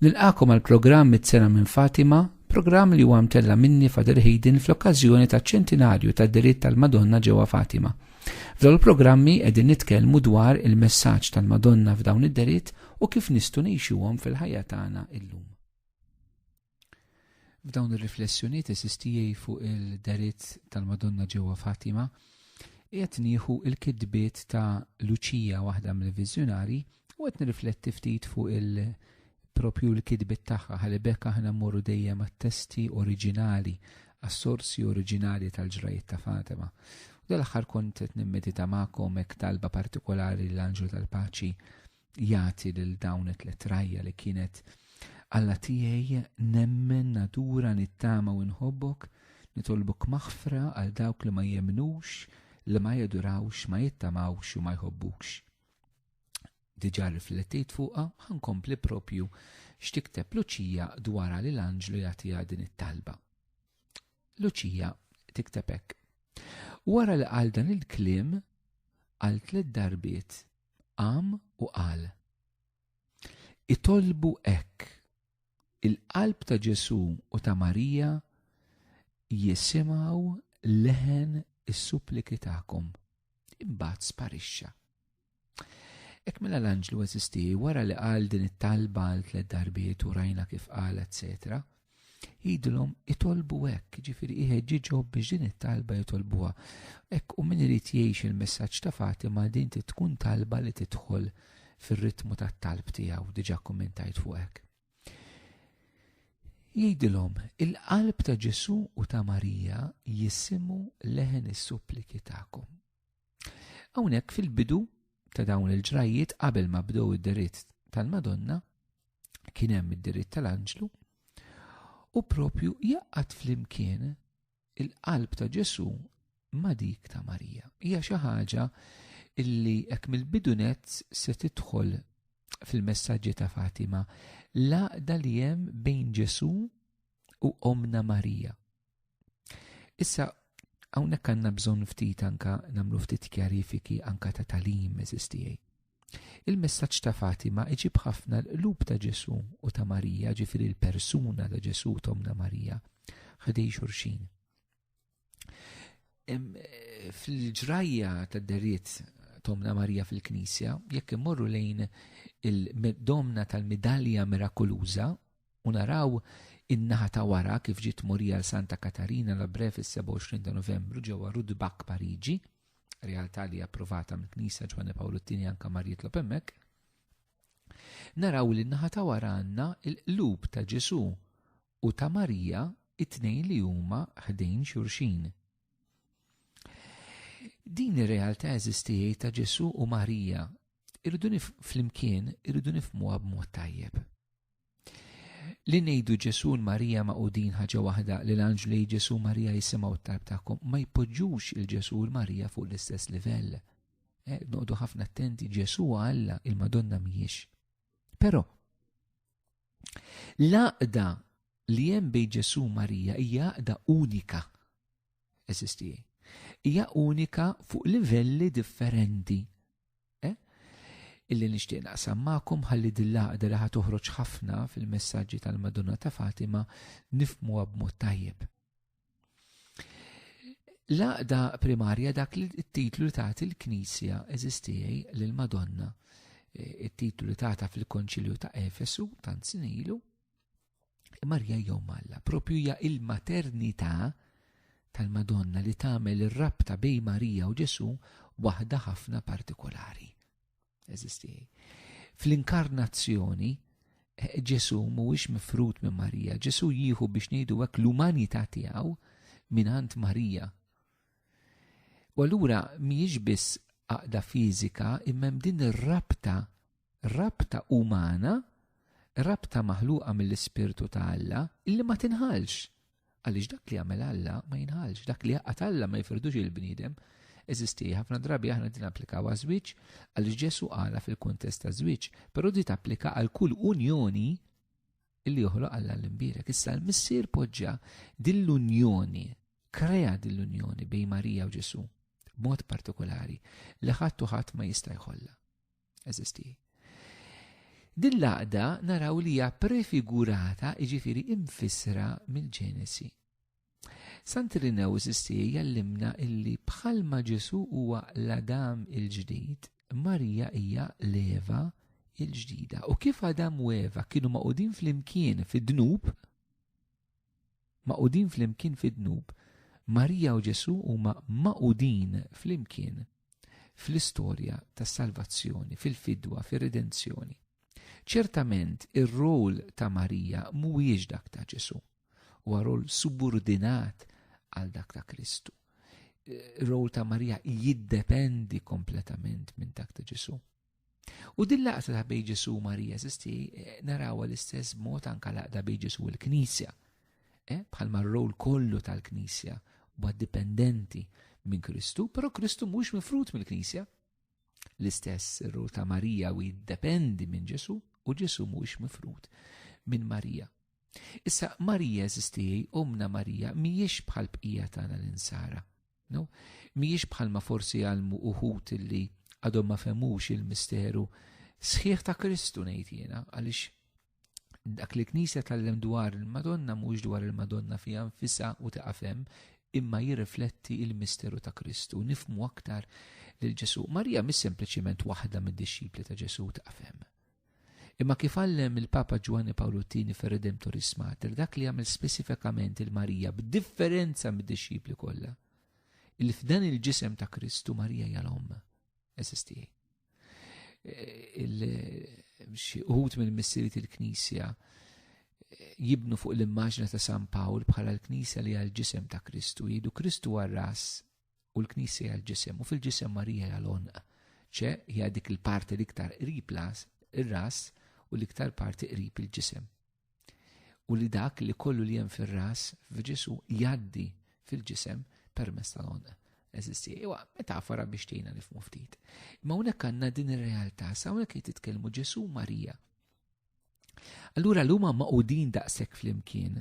Nilqakom għal programm Mit-sena minn Fatima, programm li huwa mtella minni Fader Hayden fl-okkażjoni taċ-ċentinarju tad-diritt tal-Madonna ġewwa Fatima. F'dawn il-programmi qegħdin nitkellmu dwar il-messaġġ tal-Madonna f'dawn id-diritt u kif nistgħu ngħixuhom fil-ħajja tagħna illum. F'dawn ir-riflessjonijiet esistijej fuq il-deritt tal-Madonna ġewwa Fatima qed nieħu l-kitbiet ta' Luċija waħda mill-viżjonarji u qed nirrifletti ftit fuq propju l-kitbiet tagħha ħalli bekk aħna mmorru dejjem għat-testi oriġinali, għas-sorsi oriġinali tal-ġrajiet ta' Fatima. U dal-aħħar kont qed nimmedita magħkom hekk talba partikolari l-Anġlu tal-Paċi jagħti lil dawn it-tletrajja li kienet Alla tiegħi nemmen natura nittama u nħobbok, nitolbok maħfra għal dawk li ma jemnux, li ma jadurawx, ma jittamawx u ma jħobbukx. Diġà riflettejt fuqha ħankompli propju x'tikteb Luċija dwarha li l-Anġlu jagħtiha din it-talba. Luċija tikteb hekk. Wara li qal dan il-kliem għal 3 darbiet qam u qal. Itolbu hekk. Il-qalb ta' Ġesu u ta' Marija jisimgħu leħen is-suppliki tagħkom. Imbagħad sparixxa. Hekk mela l-Anġlu eżisti wara li qal din it-talba għal 3 darbiet u rajna kif qal etc. Jgħidulhom itolbu hekk, jiġifieri iħeġġiġhom biex din it-talba jitolbuha. Hekk u min irid jgħix il-messaġġ ta' Fatima din tkun talba li tidħol fir-ritmu tat-talb tiegħu, diġà kummentajt fuq hekk. Jgħidilhom il-qalb ta' Ġesu u ta' Marija jisimgħu leħen is-suppliki tagħkom. Hawnhekk fil-bidu ta' dawn il-ġrajiet qabel ma bdew id-diritt tal-Madonna kien hemm id-diritt tal-Anġlu u propju jaqgħad flimkien il-qalb ta' Ġesu ma' dik ta' Marija. Hija xi ħaġa illi hekk mill-bidunet se tidħol fil-messaġġi ta' Fatima l-għaqda li hemm bejn Ġesu u Omna Marija. Issa hawnhekk għandna bżonn ftit anke nagħmlu ftit kjarifiki anke ta' tagħlim eżistijej. Il-messaġġ ta' Fatima iġib ħafna l-qlub ta' Ġesu u ta' Marija, ġifieri l-persuna ta' Ġesu u Omna Marija ħdej xulxin. Fil-ġrajja tad-deritt Omna Marija fil-Knisja, jekk immorru lejn il-domna tal-midalja mirakoluża u naraw in-naħa ta' wara kif ġiet tmurija l Santa Katarina Labre fis-27 ta' Novembru ġewwa Rudbach Pariġi, realtà li approvata mill-Knisja Ġwanni Pawlu II anke mar jitlob hemmhekk, naraw li n-naħa ta' wara għandna l-qlub ta' Ġesu u ta' Marija it-tnejn li huma ħdejn xulxin. Din ir-realtà eżistijej ta' Ġesu u Marija flimkien irridu nifhmuha b'mod tajjeb. Li ngħidu Ġesu u Marija maqudin ħaġa waħda li l-Anġlu Ġesu u Marija jisimgħu t-talb tagħhom ma jpoġġux il-Ġesu u l-Marija fuq l-istess livell. Noqogħdu ħafna attenti Ġesu Alla il-Madonna mhijiex. Però l-għaqda li hemm bejn Ġesu u Marija hija għaqda unika eżistijej. Hija unika fuq livelli differenti. Illi nixtieq naqsam magħkom ħalli dil-għaqda li ħad toħroġ ħafna fil-messaġġi tal-Madonna ta' Fatima nifhmuha b'mod tajjeb. L-għaqda primarja dak li t-titlu li tagħti l-Knisja eżistijej lill-Madonna. It-titlu li tagħta fil-Konċilju ta' Efesu tant sin ilu Marja jom Alla. Propju hija il-maternità tal-Madonna li tagħmel ir-rabta bejn Marija u Ġesu waħda ħafna partikolari. Eżistijej. Fl-inkarnazzjoni Ġesu mhuwiex mifrut minn Marija, Ġesu jieħu biex ngħidu hekk l-umanità tiegħu mingħand Marija. U allura mhijiex biss għaqda fiżika imma hemm din ir-rabta umana, rabta maħluqa mill-Ispirtu ta' Alla illi ma tinħalx. Għaliex dak li jagħmel Alla ma jinħalx, dak li jaqgħad Alla ma jfirdux il-bniedem. Eżisti ħafna drabi aħna din applikaw għaż-żwieġ għaliex Ġesu qala fil-kuntest ta' żwieġ, però di tapplika għal kull unjoni illi joħloq Alla l-imbierek. Issa l-missier poġġa din l-unjoni, krea din l-unjoni bejn Marija u Ġesu b'mod partikolari li ħadd u ħadd ma jista' jħollha. Eżisti. Dil-laqda naraw li hija prefigurata, jiġifieri imfissra mill-Ġenesi. Sant Irenew Sistej jallimna illi bħalma Ġesu huwa l-Adam il-ġdid, Marija hija l-Eva il-ġdida. U kif Adam u Eva kienu maqudin flimkien fid-dnub, Marija u Ġesu huma maqudin flimkien fl-istorja tas-salvazzjoni, fil-fidwa, fir-redenzjoni. Ċertament ir-rol ta' Marija mhuwiex dak ta' Ġesu, huwa rol subordinat għal dak ta' Kristu. Ir-rol ta' Marija jiddependi kompletament minn dak ta' Ġesu. U din laqta ta' bejn Ġesu u Marija narawha l-istess mod anke laqda bejn Ġesu u l-Knisja. Bħalma r-rol kollu tal-Knisja huwa dipendenti minn Kristu, però Kristu mhux mifrut mill-Knisja. L-istess ir-rol ta' Marija u jiddependi minn Ġesu u Ġesu mhux mifrut minn Marija. Issa Marija omna Marija mhijiex bħal bqija tagħna l-insara. No? Mhijiex bħalma forsi għalmu uħud illi għadhom ma femux il-misteru sħiħ ta' Kristu ngħid jiena, għaliex dak li Knisja tallem dwar il-Madonna mhux dwar il-Madonna fiha nfisha u taqafhem, imma jirrifletti il-misteru ta' Kristu, nifhmu aktar lil Ġesu. Marija mhix sempliċiment waħda mid-dixxipli ta' Ġesu taqafhem. Imma kif għallem il-Papa Giovanni Paolo II fir-Redemptoris Mater, dak li għamel speċifikament il-Marija b'differenza mid-dixxipli kollha, il f'dan il-ġisem ta' Kristu Marija hija l-Omm. Eżisti. Uħud mill-missieriet il-Knisja jibnu fuq l-immaġna ta' San Pawl bħala l-Knisja li għal ġisem ta' Kristu, jgħidu Kristu għal-ras u l-Knisja għal ġisem, u fil-ġisem Marija għal-onq, hija dik il-parti l-iktar qrib ir-ras u l-iktar parti qrib il-ġisem. U li dak li kollu li hemm fir-ras f'Ġesu jgħaddi fil-ġisem permezz tal-onq. Eżisti, metafora biex tgħinna nifhmu ftit. Ma hawnhekk għandna din ir-realtà, sa hawnhekk qed titkellmu Ġesu u Marija. Allura l-huma maqudin daqshekk flimkien.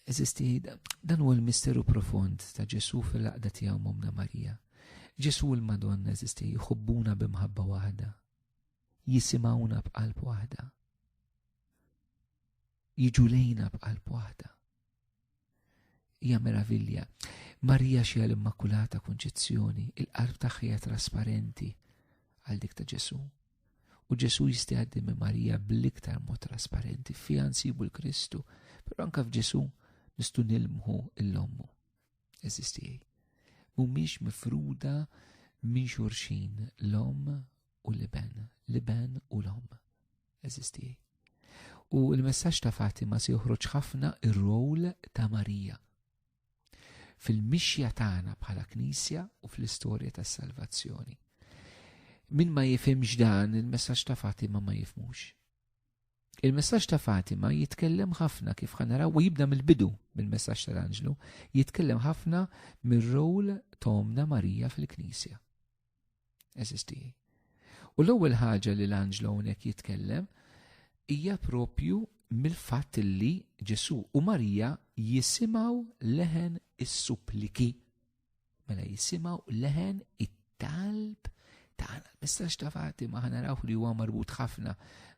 Eżisti, dan huwa l-misteru profond ta' Ġesu fil-laqda tiegħu momna Marija. Ġesu u l-Madonna eżisti jħobbuna b'imħabba waħda, jisimgħuna b'qalb waħda, jiġu lejna b'qalb waħda. Hija meravilja. Marija xi l-Immakulata Konċezzjoni, il-qalb tagħha trasparenti għal dik ta' Ġesu. U Ġesu jistgħaddi minn Marija bl-iktar mod trasparenti, fiha nsibu l-Kristu, però anke f'Ġesu nistgħu nilmħu l-Ommu. Eżisti. Mhumiex mifruda minn xulxin l-Omm u l-Iben u l-Omm. Eżisti. U l-messaġġ ta' Fatima se joħroġ ħafna ir-rol ta' Marija fil-mixja tagħna bħala Knisja u fl-istorja tas-salvazzjoni. Min ma jifhimx dan il-messaġġ ta' Fatima ma jifhmux. Il-messaġġ ta' Fatima jitkellem ħafna kif ħanaraw u jibda mill-bidu mill-messaġġ tal-Anġlu, jitkellem ħafna mir-rol ta' Omna Marija fil-Knisja. Eżisti. U l-ewwel ħaġa li l-Anġlu hawnhekk jitkellem hija propju mill-fatt li Ġesu u Marija jisimgħu leħen is-suppliki. Mela jisimgħu leħen it-talb tagħna. Messaġġ ta' Fatima ħanaraw li huwa marbut ħafna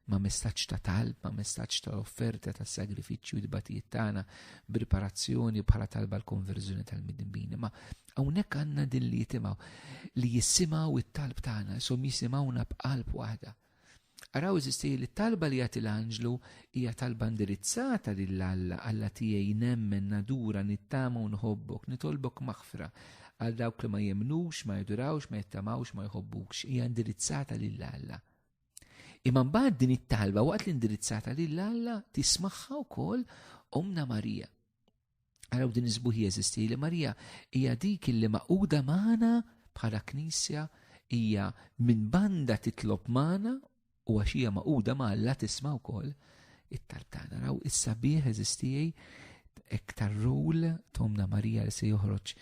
ma' messaġġ ta' talb, ma' messaġġ ta' offerta ta' sagrifiċċju d-batijiet tagħna b'riparazzjoni bħala talba l-konverżjoni tal-midnbin. Ma hawnhekk għandna din li jisimgħu it-talb tagħna, som jisimgħuna b'qalb waħda. Araw eżisti li talba li jagħti l-Anġlu hija talba indirizzata lill-Alla, Alla tiegħi nemmen nadura nittama u nħobbok, nitolbok maħfra għal dawk li ma jemnux, ma jidurawx, ma jittamawx, ma jħobbukx, hija indirizzata lill-Alla. Imma mbagħad din it-talba waqt li indirizzata lill-Alla tismagħha wkoll Omna Marija. Araw din iżbuħi eżisti li Marija hija dik li maquda magħna bħala Knisja, hija minn banda titlob magħna u għaxija maquda ma' Alla tisma' wkoll it-talb tagħna. Raw is-sabiħ eżistijaj iktar rol ta' Omna Marija li se joħroġ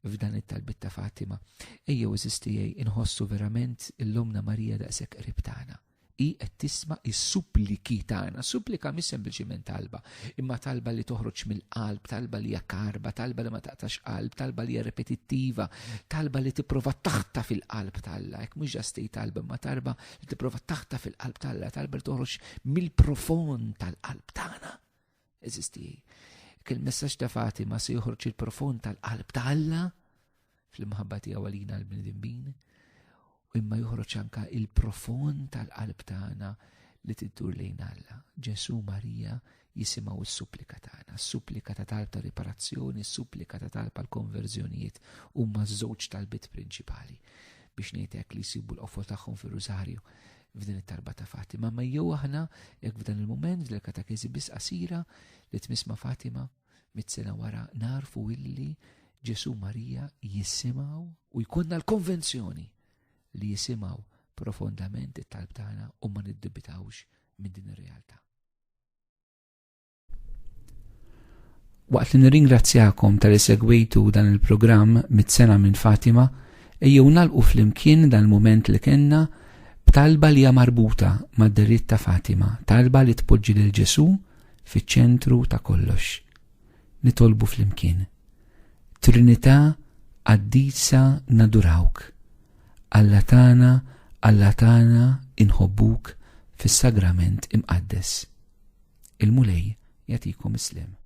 f'dan it-talbit ta' Fatima. Ejjew eżistijaj inħossu verament l-Omna Marija daqshekk qrib tagħna. i qed tisma' is-suppliki tagħna. Supplika mhix sempliċiment talba, imma talba li toħroġ mill-qalb, talba li hija karba, talba li ma taqtax qalb, talba li hija repetittiva, talba li tipprova taħta fil-qalb tagħha. Hekk mhux ġast talba, imma talba li tipprova taħta fil-qalb tagħha, talba li toħroġ mill-profond tal-qalb tagħna. Eżisti. Il-messaġġ ta' Fatima se joħroġ il-profond tal-qalb tagħha fl-imħabba tiegħu għalina l-bnedmin, u imma joħroġ anke il-profond tal-qalb tagħna li tiddur lejn Alla. Ġesu Marija jisimgħu s-supplika tagħna, s-supplika ta' talb ta' riparazzjoni, s-supplika ta' talb għal konverżjonijiet huma ż-żewġ talbiet prinċipali biex ngħidlek li jsibu l-qofol tagħhom fir-Rużarju f'din it-talba ta' Fatima. Ma jew aħna jekk f'dan il-mument f'din il-katekeżi biss qasira li tmiss ma' Fatima 100 sena wara narfu illi Ġesu Marija jisimgħu u jkollna l-konvenzjoni li jisimgħu profondament it-talb tagħna u ma niddubitawx minn din ir-realtà. Waqt li nirringrazzjakom tal-li segwejtu dan il-programm 100 sena minn Fatima, ejjew nagħlqu flimkien dan il-mument li kellna b'talba li hija marbuta mad-deritt ta' Fatima, talba li tpoġġi lil Ġesu fiċ-ċentru ta' kollox. Nitolbu flimkien. Trinità Qaddisa nadurawk. Alla tagħna inħobbuk fis-sagrament imqaddes. Il-Mulej jagħtikom islim.